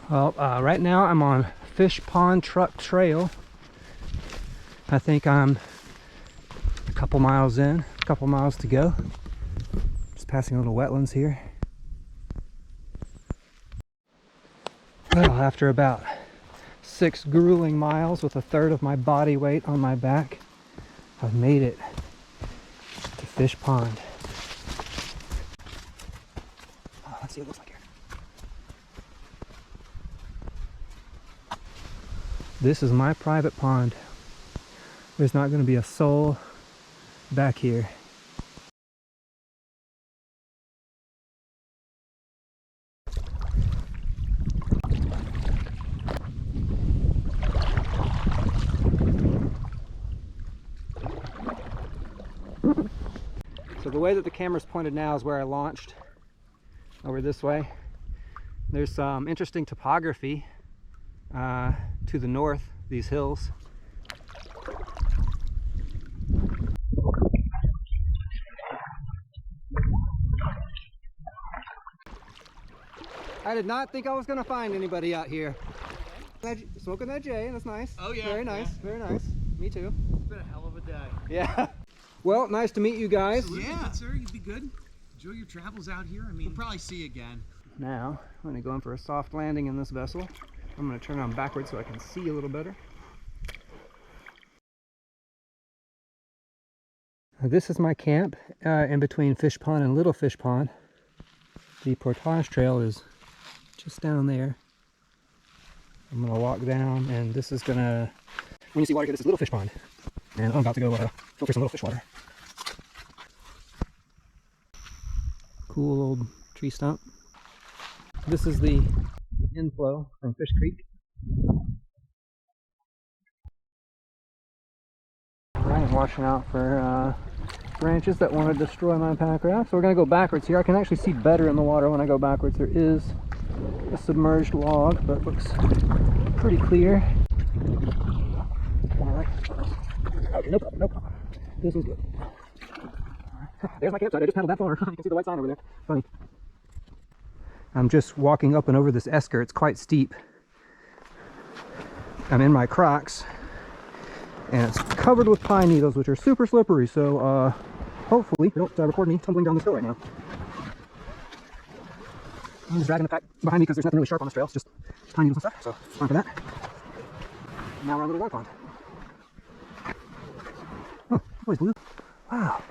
Well, right now I'm on Fish Pond Truck Trail. I think I'm a couple miles in, a couple miles to go. Just passing little wetlands here. Well, after about 6 grueling miles with a third of my body weight on my back, I've made it to Fish Pond. Oh, let's see what it looks like here. This is my private pond. There's not going to be a soul back here. So the way that the camera's pointed now is where I launched, over this way. There's some interesting topography to the north, these hills. I did not think I was going to find anybody out here. Smoking that J, that's nice. Oh yeah. Very nice, yeah. Very nice. Me too. It's been a hell of a day. Yeah. Well, nice to meet you guys. Absolutely. Yeah, good, sir. You'd be good. Enjoy your travels out here. I mean, we'll probably see you again. Now, I'm going to go in for a soft landing in this vessel. I'm going to turn on backwards so I can see a little better. This is my camp in between Fish Pond and Little Fish Pond. The portage trail is just down there. I'm going to walk down, and this is going to, when you see water here, this is Little Fish Pond. And I'm about to go filter some little fish water. Cool old tree stump. This is the inflow from Fish Creek. I'm watching out for branches that want to destroy my pack raft. So we're going to go backwards here. I can actually see better in the water when I go backwards. There is a submerged log, but it looks pretty clear. Alright. Okay, no problem, no problem. This is good. There's my campsite. I just paddled that far. You can see the white sign over there. Funny. I'm just walking up and over this esker. It's quite steep. I'm in my Crocs, and it's covered with pine needles, which are super slippery. So hopefully they don't record me tumbling down this hill right now. I'm just dragging the pack behind me because there's nothing really sharp on this trail. It's just pine needles and stuff. So fine for that. Now we're on a little water pond. Oh, always blue. Wow.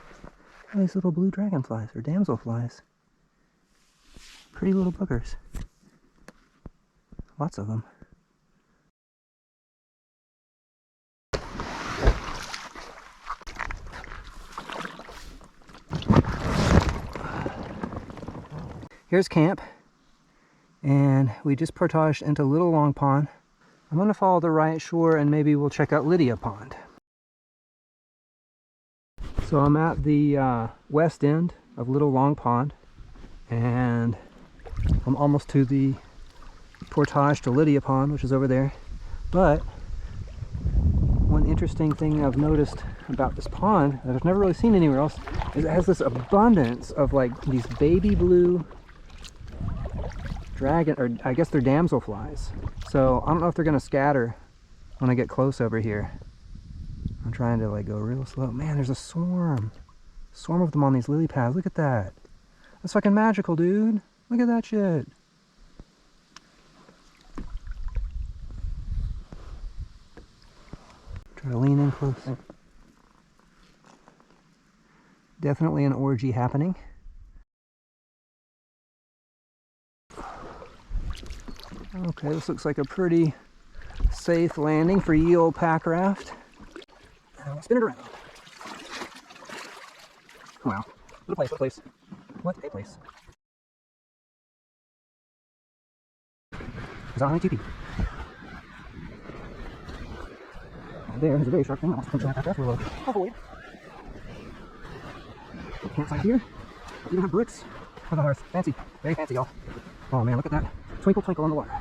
Nice little blue dragonflies or damselflies. Pretty little buggers. Lots of them. Here's camp, and we just portaged into Little Long Pond. I'm going to follow the right shore and maybe we'll check out Lydia Pond. So I'm at the west end of Little Long Pond, and I'm almost to the portage to Lydia Pond, which is over there. But one interesting thing I've noticed about this pond that I've never really seen anywhere else is it has this abundance of like these baby blue dragon, or I guess they're damselflies. So I don't know if they're gonna scatter when I get close over here. I'm trying to like go real slow. Man, there's a swarm of them on these lily pads. Look at that. That's fucking magical, dude. Look at that shit. Try to lean in close. Definitely an orgy happening. Okay, this looks like a pretty safe landing for ye old pack raft. Spin it around. Wow. What a place, what a place. What a place. Is that on TP? There's a very sharp thing. I must punch that raft. We'll avoid. Campsite here. Even have bricks for the hearth. Fancy. Very fancy, y'all. Oh man, look at that. Twinkle, twinkle on the water.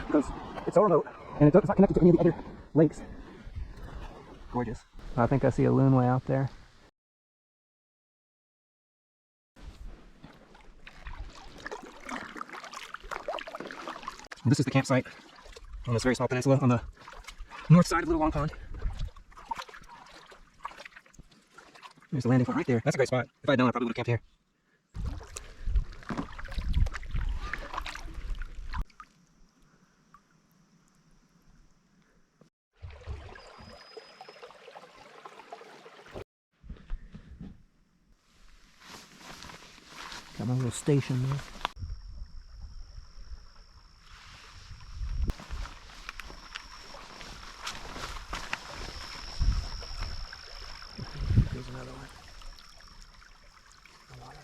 Because it's so remote, and it's not connected to any of the other lakes. Gorgeous. I think I see a loon way out there. And this is the campsite on this very small peninsula on the north side of Little Long Pond. There's the landing point right there. That's a great spot. If I had known, I probably would have camped here. Got my little station there. There's another one. The water.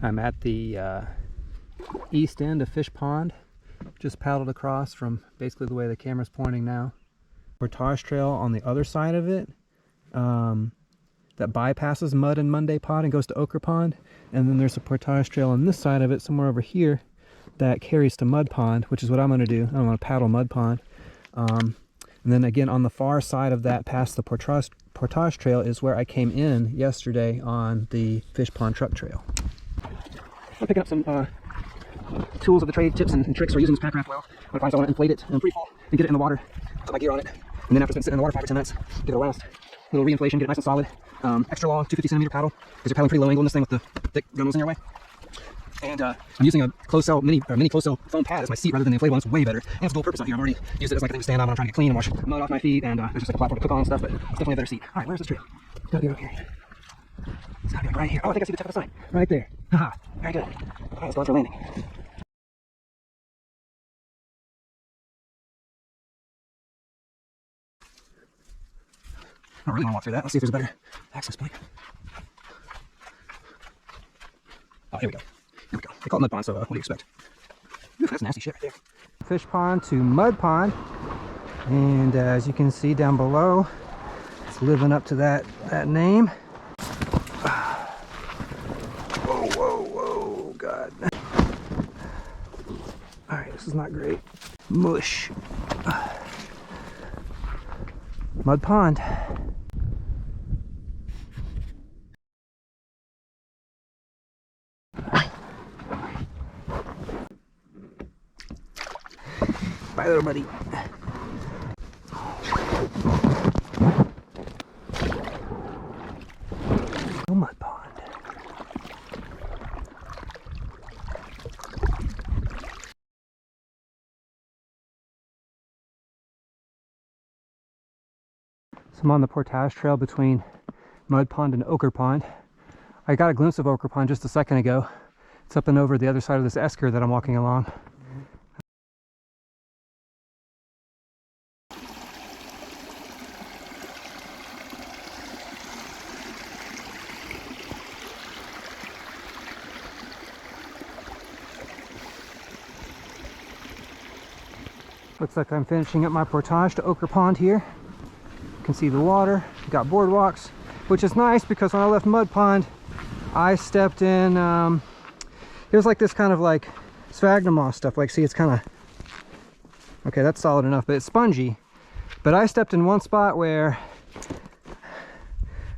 I'm at the east end of Fish Pond. Just paddled across from basically the way the camera's pointing now. Portage trail on the other side of it that bypasses Mud and Monday Pond and goes to Ochre Pond. And then there's a portage trail on this side of it, somewhere over here, that carries to Mud Pond, which is what I'm going to do. I'm going to paddle Mud Pond. And then again on the far side of that, past the portage trail, is where I came in yesterday on the Fish Pond truck trail. I'm picking up some tools of the trade, tips and tricks for using this Packraft well. I'm going to find inflate it in free fall and get it in the water, put my gear on it, and then after it's been sitting in the water 5 or 10 minutes, give it a last little reinflation, get it nice and solid. Extra long 250 centimeter paddle, because you're paddling pretty low angle in this thing with the thick gunwales in your way. And I'm using a closed cell mini closed cell foam pad as my seat rather than the inflatable one. It's way better. And it's dual purpose out here. I've already used it as like a thing to stand on when I'm trying to get clean and wash mud off my feet, and there's just like a platform to cook on and stuff, but it's definitely a better seat. Alright, where's this trail? Gotta be over here. It's gotta be right here. Oh, I think I see the tip of the sign. Right there. Haha. Very good. Alright, let's go for landing. I don't really want to walk through that. Let's see if there's a better access point. Oh, here we go. Here we go. They call it Mud Pond, so what do you expect? Ooh, that's nasty shit right there. Fish Pond to Mud Pond. And as you can see down below, it's living up to that name. Whoa, whoa, whoa, God. Alright, this is not great. Mush. Mud Pond. Bye, little buddy. Oh, Mud Pond. So I'm on the portage trail between Mud Pond and Ochre Pond. I got a glimpse of Ochre Pond just a second ago. It's up and over the other side of this esker that I'm walking along. Looks like I'm finishing up my portage to Ochre Pond here. You can see the water, got boardwalks, which is nice because when I left Mud Pond, I stepped in, it was like this kind of like sphagnum moss stuff. Like, see, it's kind of, okay, that's solid enough, but it's spongy. But I stepped in one spot where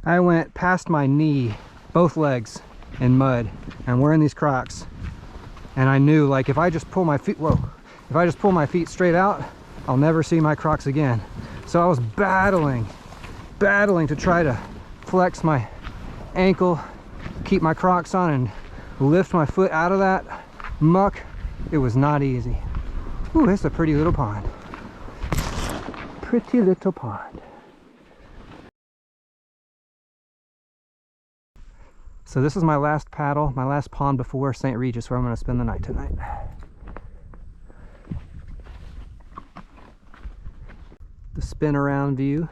I went past my knee, both legs, in mud. I'm wearing these Crocs. And I knew, like, if I just pull my feet, whoa. If I just pull my feet straight out, I'll never see my Crocs again. So I was battling to try to flex my ankle, keep my Crocs on, and lift my foot out of that muck, it was not easy. Ooh, it's a pretty little pond. Pretty little pond. So this is my last paddle, my last pond before St. Regis, where I'm going to spend the night tonight. The spin around view.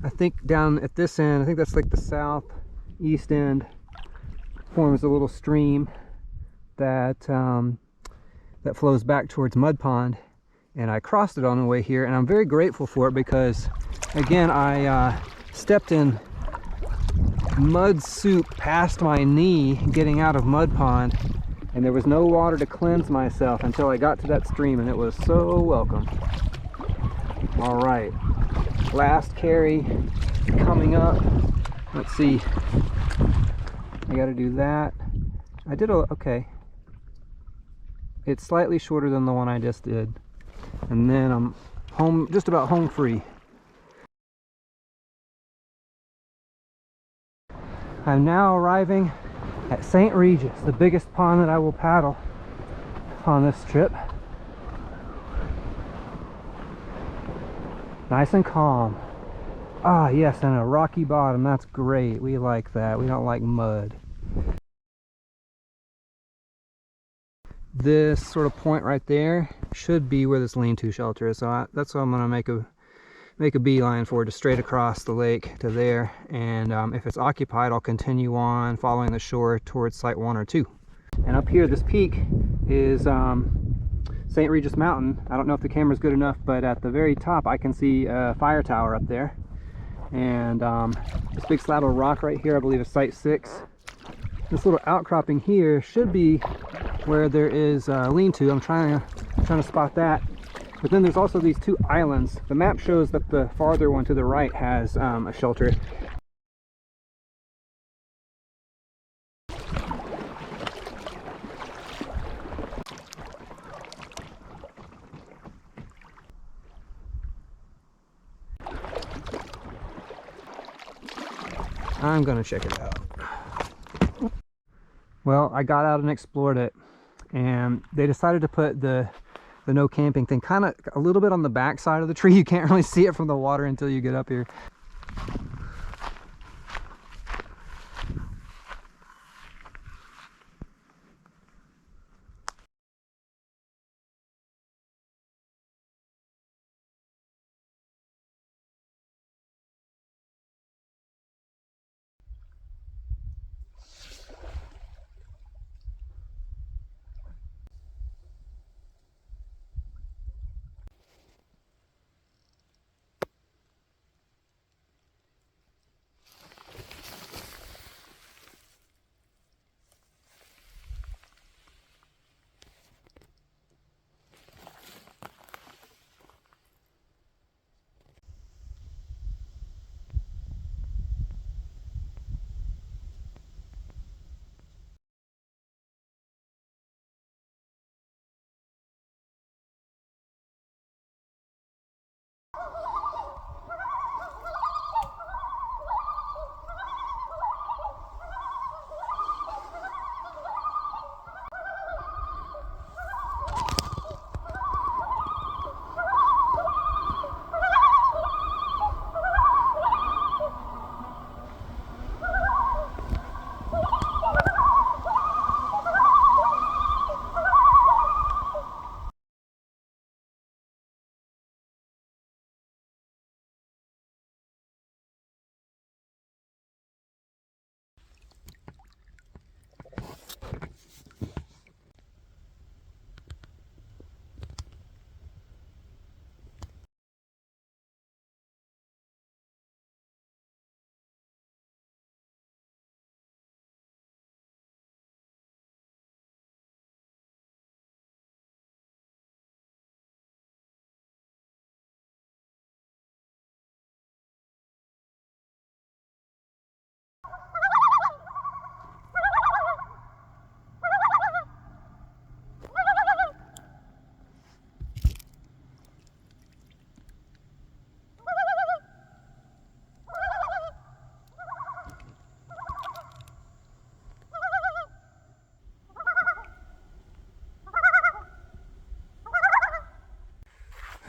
I think down at this end, I think that's like the southeast end, forms a little stream that that flows back towards Mud Pond, and I crossed it on the way here, and I'm very grateful for it because, again, I stepped in mud soup past my knee getting out of Mud Pond, and there was no water to cleanse myself until I got to that stream, and it was so welcome. All right, last carry coming up. Let's see, I got to do that. I did okay. It's slightly shorter than the one I just did, and then I'm home, just about home free. I'm now arriving at St. Regis, the biggest pond that I will paddle on this trip. Nice and calm. Ah, yes, and a rocky bottom. That's great. We like that. We don't like mud. This sort of point right there should be where this lean-to shelter is. So that's what I'm going to make a beeline for, just straight across the lake to there. And if it's occupied, I'll continue on following the shore towards site 1 or 2. And up here, this peak is St. Regis Mountain. I don't know if the camera's good enough, but at the very top I can see a fire tower up there. And this big slab of rock right here, I believe, is site 6. This little outcropping here should be where there is lean-to. I'm trying to spot that. But then there's also these 2 islands. The map shows that the farther one to the right has a shelter. I'm gonna check it out. Well, I got out and explored it, and they decided to put the no camping thing kind of a little bit on the back side of the tree. You can't really see it from the water until you get up here.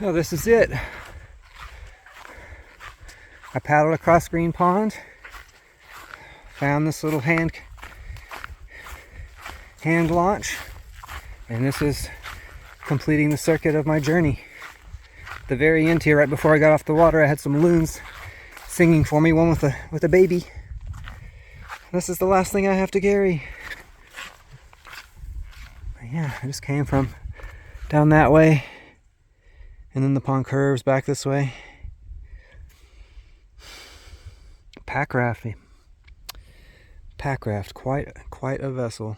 Well, this is it. I paddled across Green Pond, found this little hand launch, and this is completing the circuit of my journey. At the very end here, right before I got off the water, I had some loons singing for me, one with a baby. This is the last thing I have to carry. But yeah, I just came from down that way, and then the pond curves back this way. Packrafting. Packraft, quite a vessel.